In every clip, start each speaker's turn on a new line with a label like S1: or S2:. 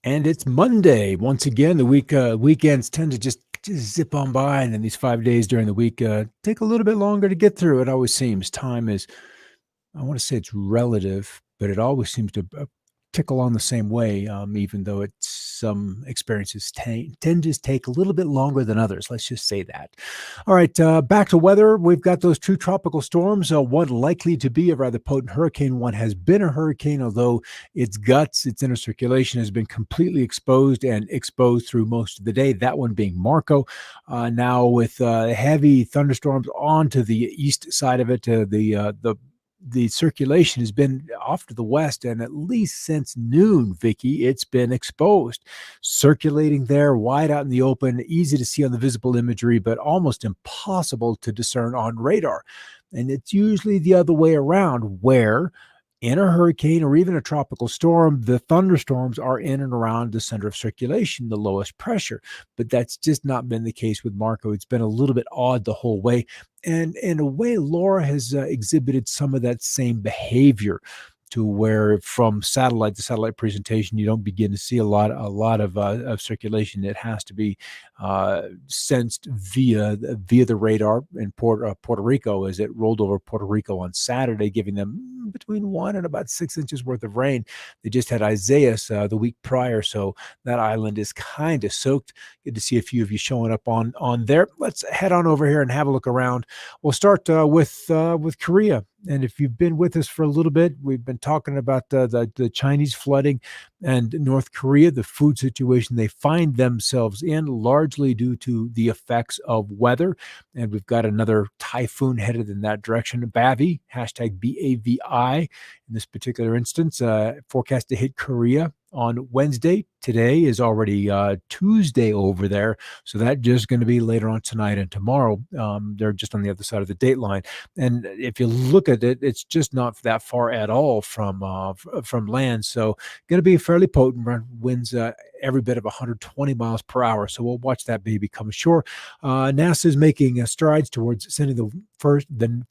S1: And it's Monday. Once again, the weekends tend to just zip on by, and then these 5 days during the week take a little bit longer to get through. It always seems time is, I want to say it's relative, but it always seems to tick along the same way, even though some experiences tend to take a little bit longer than others. Let's just say that. All right, back to weather. We've got those two tropical storms, one likely to be a rather potent hurricane. One has been a hurricane, although its guts, its inner circulation has been completely exposed and exposed through most of the day. That one being Marco. Now with heavy thunderstorms onto the east side of it, the circulation has been off to the west, and at least since noon, Vicky, it's been exposed, circulating there wide out in the open, easy to see on the visible imagery, but almost impossible to discern on radar. And it's usually the other way around, where in a hurricane or even a tropical storm, the thunderstorms are in and around the center of circulation, the lowest pressure. But that's just not been the case with Marco. It's been a little bit odd the whole way. And in a way, Laura has exhibited some of that same behavior, to where from satellite to satellite presentation, you don't begin to see a lot of circulation. It has to be sensed via the radar in Puerto Rico, as it rolled over Puerto Rico on Saturday, giving them between 1 and about 6 inches worth of rain. They just had Isaias the week prior, so that island is kind of soaked. Good to see a few of you showing up on there. Let's head on over here and have a look around. We'll start with Korea. And if you've been with us for a little bit, we've been talking about the Chinese flooding and North Korea, the food situation they find themselves in, largely due to the effects of weather. And we've got another typhoon headed in that direction. Bavi, hashtag BAVI in this particular instance, forecast to hit Korea on Wednesday. Today is already Tuesday over there, so that's just going to be later on tonight and tomorrow. They're just on the other side of the date line, and if you look at it, it's just not that far at all from land. So going to be fairly potent. Winds every bit of 120 miles per hour. So we'll watch that baby come ashore. NASA is making strides towards sending the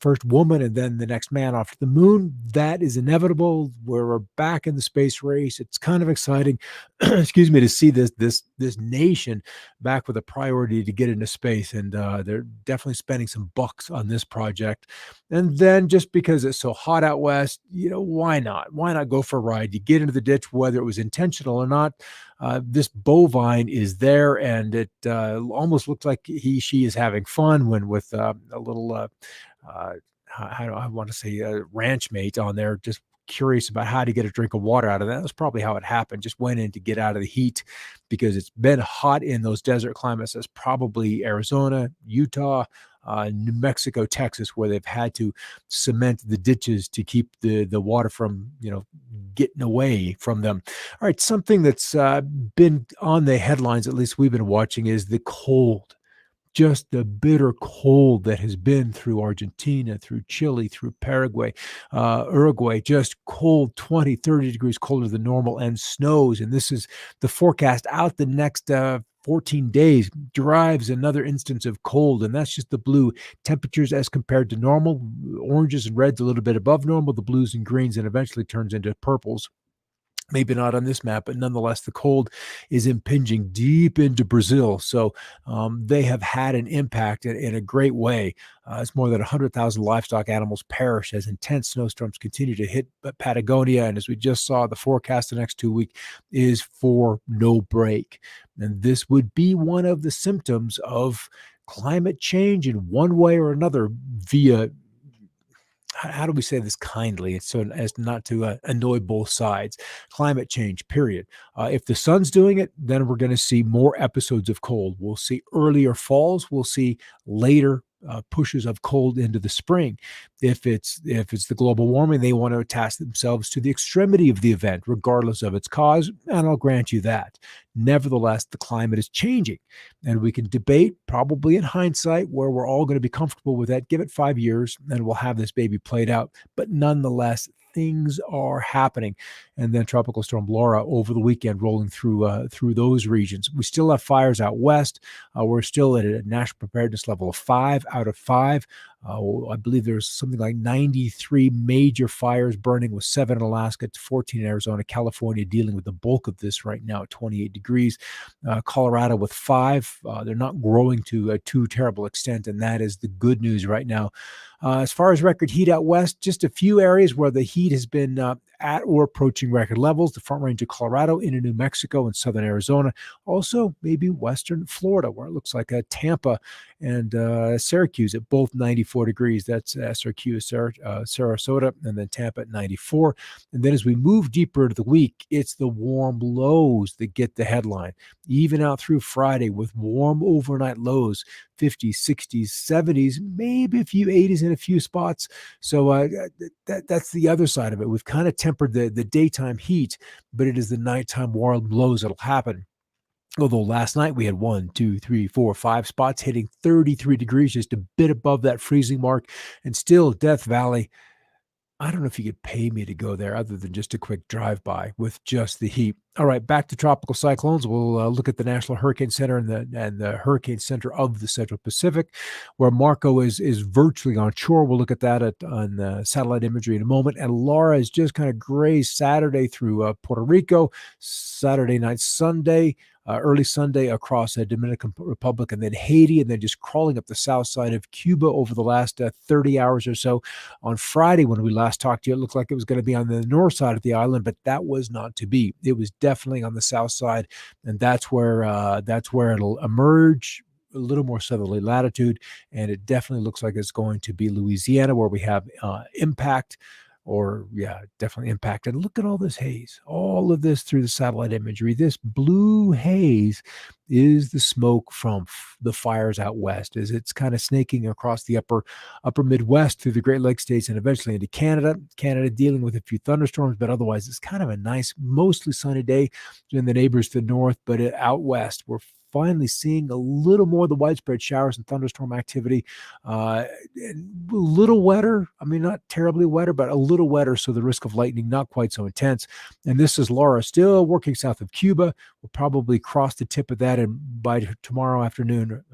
S1: first woman and then the next man off to the moon. That is inevitable. We're back in the space race. It's kind of exciting, excuse me, to see this nation back with a priority to get into space, and they're definitely spending some bucks on this project. And then just because it's so hot out west, why not? Why not go for a ride? You get into the ditch, whether it was intentional or not. This bovine is there, and it almost looks like she is having fun when with a little, how do I want to say, ranch mate on there, just curious about how to get a drink of water out of that. That's probably how it happened. Just went in to get out of the heat, because it's been hot in those desert climates. That's probably Arizona, Utah, New Mexico, Texas, where they've had to cement the ditches to keep the water from getting away from them. All right, something that's been on the headlines, at least we've been watching, is the cold. Just the bitter cold that has been through Argentina, through Chile, through Paraguay, Uruguay, just cold, 20, 30 degrees colder than normal, and snows. And this is the forecast out the next 14 days, drives another instance of cold, and that's just the blue temperatures as compared to normal. Oranges and reds a little bit above normal, the blues and greens, and eventually turns into purples. Maybe not on this map, but nonetheless, the cold is impinging deep into Brazil. So they have had an impact in a great way. It's more than 100,000 livestock animals perish as intense snowstorms continue to hit Patagonia. And as we just saw, the forecast the next 2 weeks is for no break. And this would be one of the symptoms of climate change in one way or another via, how do we say this kindly, so as not to annoy both sides? Climate change, period. If the sun's doing it, then we're going to see more episodes of cold. We'll see earlier falls. We'll see later pushes of cold into the spring. If it's the global warming, they want to attach themselves to the extremity of the event, regardless of its cause, and I'll grant you that. Nevertheless, the climate is changing, and we can debate, probably in hindsight, where we're all going to be comfortable with that. Give it 5 years, and we'll have this baby played out. But nonetheless, things are happening. And then Tropical Storm Laura over the weekend rolling through those regions. We still have fires out west. We're still at a national preparedness level of 5 out of 5. I believe there's something like 93 major fires burning, with 7 in Alaska, 14 in Arizona, California dealing with the bulk of this right now at 28 degrees. Colorado with 5. They're not growing to a too terrible extent, and that is the good news right now. As far as record heat out west, just a few areas where the heat has been at or approaching record levels: the Front Range of Colorado, into New Mexico and southern Arizona. Also, maybe western Florida, where it looks like Tampa and Syracuse at both 94 degrees. That's Syracuse, Sarasota, and then Tampa at 94. And then as we move deeper into the week, it's the warm lows that get the headline, even out through Friday with warm overnight lows, 50s, 60s, 70s, maybe a few 80s in a few spots. So that's the other side of it. We've kind of tempered the daytime heat, but it is the nighttime warm lows that'll happen. Although last night we had 1, 2, 3, 4, 5 spots hitting 33 degrees, just a bit above that freezing mark. And still, Death Valley, I don't know if you could pay me to go there other than just a quick drive-by with just the heat. All right, back to tropical cyclones. We'll look at the National Hurricane Center and the Hurricane Center of the Central Pacific, where Marco is virtually on shore. We'll look at that on satellite imagery in a moment. And Laura is just kind of grazed Saturday through Puerto Rico, Saturday night, Sunday, early Sunday across Dominican Republic, and then Haiti, and then just crawling up the south side of Cuba over the last 30 hours or so. On Friday, when we last talked to you, it looked like it was going to be on the north side of the island, but that was not to be. It was definitely on the south side, and that's where it'll emerge. A little more southerly latitude, and it definitely looks like it's going to be Louisiana, where we have impact. Definitely impacted. Look at all this haze, all of this through the satellite imagery. This blue haze is the smoke from the fires out west, as it's kind of snaking across the upper Midwest through the Great Lakes states and eventually into Canada. Canada dealing with a few thunderstorms, but otherwise it's kind of a nice, mostly sunny day in the neighbors to the north. But out west, we're finally seeing a little more of the widespread showers and thunderstorm activity. A little wetter. I mean, not terribly wetter, but a little wetter. So the risk of lightning not quite so intense. And this is Laura still working south of Cuba. We'll probably cross the tip of that, and by tomorrow afternoon,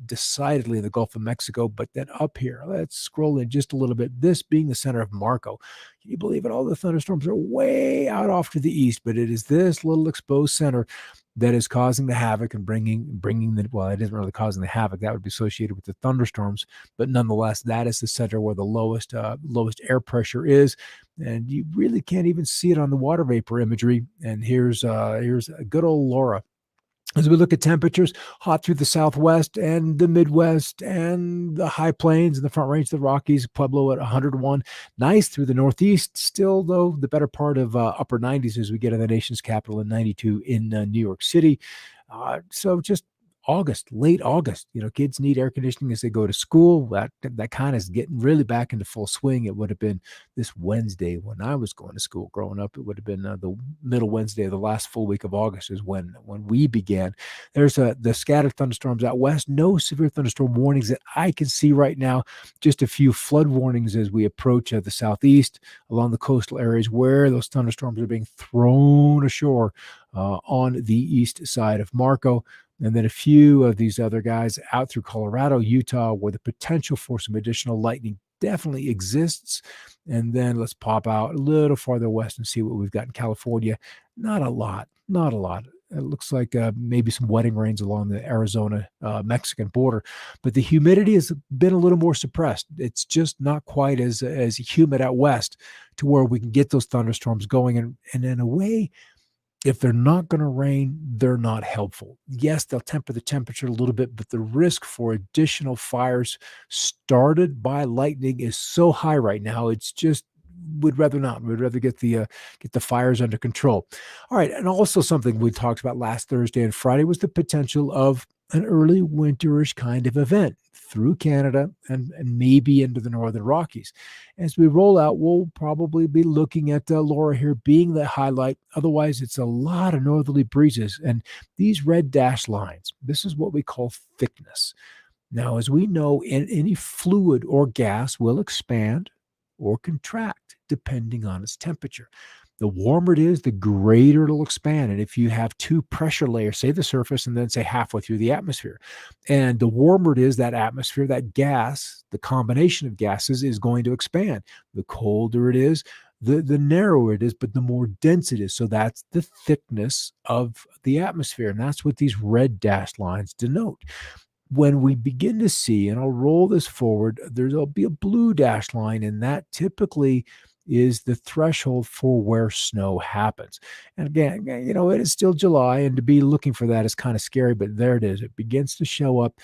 S1: decidedly in the Gulf of Mexico. But then up here, let's scroll in just a little bit. This being the center of Marco. Can you believe it? All the thunderstorms are way out off to the east, but it is this little exposed center that is causing the havoc and bringing the, well, it isn't really causing the havoc. That would be associated with the thunderstorms, but nonetheless, that is the center where the lowest air pressure is, and you really can't even see it on the water vapor imagery. And here's a good old Laura. As we look at temperatures, hot through the Southwest and the Midwest and the high plains and the Front Range of the Rockies, Pueblo at 101. Nice through the Northeast. Still, though, the better part of upper 90s as we get in the nation's capital, in 92 in New York City. So just late August, kids need air conditioning as they go to school. That kind of is getting really back into full swing. It would have been this Wednesday when I was going to school growing up. It would have been the middle Wednesday of the last full week of August is when we began. There's the scattered thunderstorms out west. No severe thunderstorm warnings that I can see right now. Just a few flood warnings as we approach the southeast along the coastal areas where those thunderstorms are being thrown ashore on the east side of Marco. And then a few of these other guys out through Colorado, Utah, where the potential for some additional lightning definitely exists. And then let's pop out a little farther west and see what we've got in California. Not a lot. It looks like maybe some wetting rains along the Arizona-Mexican border. But the humidity has been a little more suppressed. It's just not quite as humid out west to where we can get those thunderstorms going. And in a way, if they're not going to rain, they're not helpful. Yes, they'll temper the temperature a little bit, but the risk for additional fires started by lightning is so high right now. It's just, we'd rather not. We'd rather get the fires under control. All right, and also something we talked about last Thursday and Friday was the potential of an early winterish kind of event through Canada and maybe into the northern Rockies. As we roll out, we'll probably be looking at Laura here being the highlight. Otherwise, it's a lot of northerly breezes. And these red dashed lines, this is what we call thickness. Now, as we know, any fluid or gas will expand or contract depending on its temperature. The warmer it is, the greater it'll expand. And if you have two pressure layers, say the surface and then say halfway through the atmosphere, and the warmer it is, that atmosphere, that gas, the combination of gases is going to expand. The colder it is, the narrower it is, but the more dense it is. So that's the thickness of the atmosphere. And that's what these red dashed lines denote. When we begin to see, and I'll roll this forward, there'll be a blue dashed line, and that typically is the threshold for where snow happens. And again, it is still July, and to be looking for that is kind of scary, but there it is. It begins to show up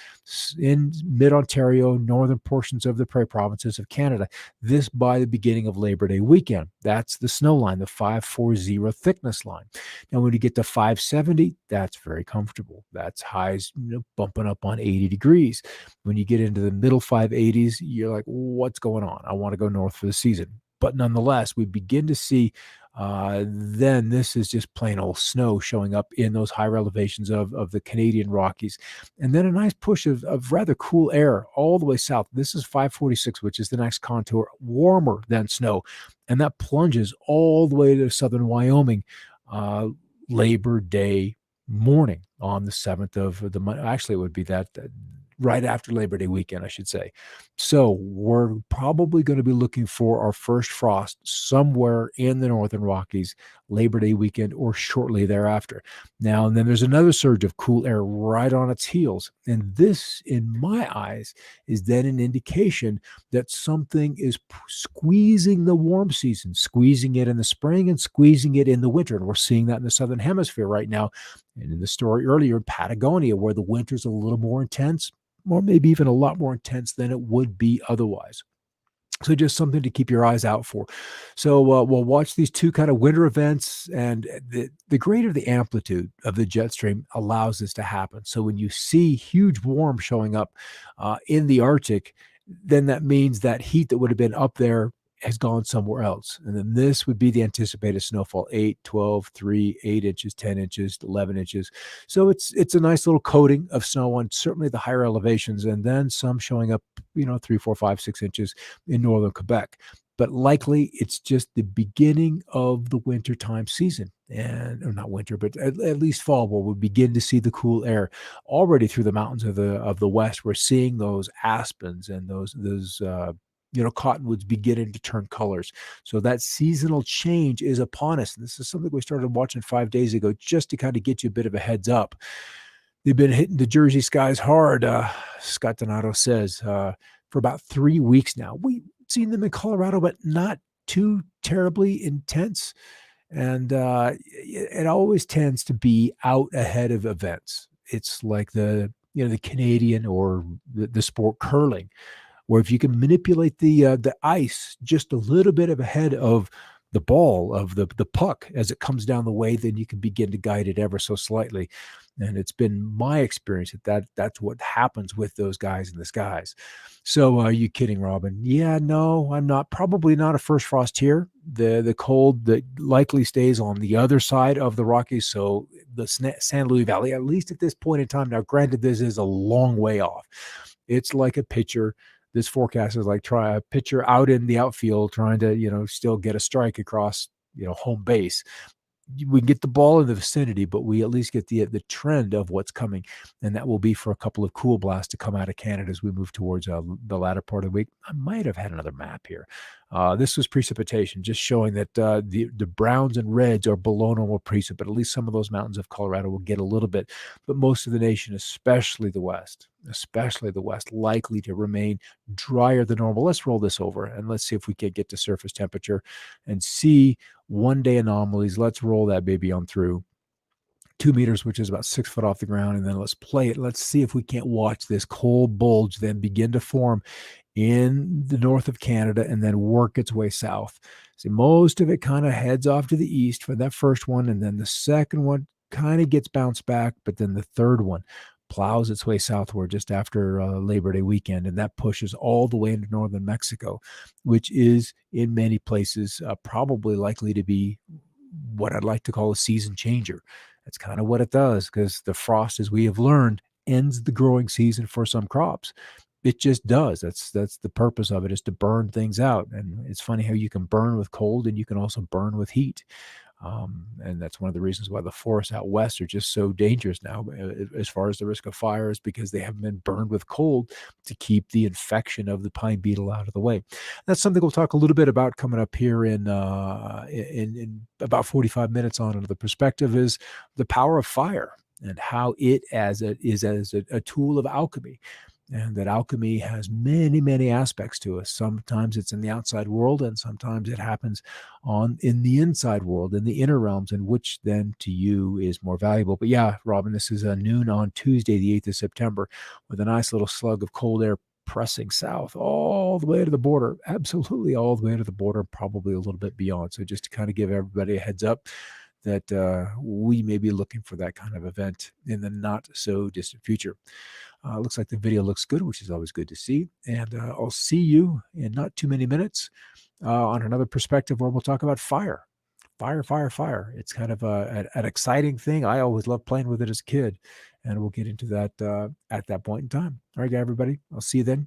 S1: in mid-Ontario, northern portions of the prairie provinces of Canada, this by the beginning of Labor Day weekend. That's the snow line, the 540 thickness line. Now, when you get to 570, that's very comfortable. That's highs bumping up on 80 degrees. When you get into the middle 580s, you're like, what's going on? I want to go north for the season. But nonetheless, we begin to see then this is just plain old snow showing up in those higher elevations of the Canadian Rockies. And then a nice push of rather cool air all the way south. This is 546, which is the next contour, warmer than snow. And that plunges all the way to southern Wyoming Labor Day morning on the 7th of the month. Actually, it would be that right after Labor Day weekend, I should say. So we're probably going to be looking for our first frost somewhere in the Northern Rockies, Labor Day weekend or shortly thereafter. Now, and then there's another surge of cool air right on its heels. And this, in my eyes, is then an indication that something is squeezing the warm season, squeezing it in the spring and squeezing it in the winter. And we're seeing that in the Southern Hemisphere right now. And in the story earlier, Patagonia, where the winter's a little more intense, or maybe even a lot more intense than it would be otherwise. So just something to keep your eyes out for. So we'll watch these two kind of winter events, and the greater the amplitude of the jet stream allows this to happen. So when you see huge warm showing up in the Arctic, then that means that heat that would have been up there has gone somewhere else. And then this would be the anticipated snowfall, 8, 12, 3, 8 inches, 10 inches, 11 inches. So it's a nice little coating of snow on certainly the higher elevations, and then some showing up, 3, 4, 5, 6 inches in northern Quebec. But likely it's just the beginning of the wintertime season, or not winter, but at least fall, where we begin to see the cool air already through the mountains of the west. We're seeing those aspens and those cottonwoods beginning to turn colors. So that seasonal change is upon us. And this is something we started watching 5 days ago, just to kind of get you a bit of a heads up. They've been hitting the Jersey skies hard, Scott Donato says, for about 3 weeks now. We've seen them in Colorado, but not too terribly intense. And it always tends to be out ahead of events. It's like the Canadian or the sport curling, where if you can manipulate the ice just a little bit ahead of the ball, of the puck as it comes down the way, then you can begin to guide it ever so slightly. And it's been my experience that's what happens with those guys in the skies. So are you kidding, Robin? Yeah, no, I'm not. Probably not a first frost here. The cold that likely stays on the other side of the Rockies. So the San Luis Valley, at least at this point in time. Now, granted, this is a long way off. It's like a pitcher. This forecast is like try a pitcher out in the outfield trying to, still get a strike across, home base. We can get the ball in the vicinity, but we at least get the trend of what's coming. And that will be for a couple of cool blasts to come out of Canada as we move towards the latter part of the week. I might have had another map here. This was precipitation, just showing that the browns and reds are below normal precip, but at least some of those mountains of Colorado will get a little bit. But most of the nation, especially the West, likely to remain drier than normal. Let's roll this over and let's see if we can get to surface temperature and see one-day anomalies. Let's roll that baby on through 2 meters, which is about 6 foot off the ground. And then let's play it. Let's see if we can't watch this cold bulge then begin to form in the north of Canada and then work its way south. See, most of it kind of heads off to the east for that first one. And then the second one kind of gets bounced back. But then the third one plows its way southward just after Labor Day weekend. And that pushes all the way into northern Mexico, which is in many places probably likely to be what I'd like to call a season changer. That's kind of what it does, because the frost, as we have learned, ends the growing season for some crops. It just does. That's the purpose of it, is to burn things out. And it's funny how you can burn with cold and you can also burn with heat. And that's one of the reasons why the forests out west are just so dangerous now, as far as the risk of fires, because they haven't been burned with cold to keep the infection of the pine beetle out of the way. That's something we'll talk a little bit about coming up here in about 45 minutes. On another perspective is the power of fire and how it is as a tool of alchemy, and that alchemy has many, many aspects to us. Sometimes it's in the outside world, and sometimes it happens in the inside world, in the inner realms, and which then to you is more valuable. But yeah, Robin, this is noon on Tuesday, the 8th of September, with a nice little slug of cold air pressing south all the way to the border, absolutely all the way to the border, probably a little bit beyond. So just to kind of give everybody a heads up that we may be looking for that kind of event in the not so distant future. Looks like the video looks good, which is always good to see. And I'll see you in not too many minutes on another perspective where we'll talk about fire. Fire, fire, fire. It's kind of an exciting thing. I always loved playing with it as a kid. And we'll get into that at that point in time. All right, everybody. I'll see you then.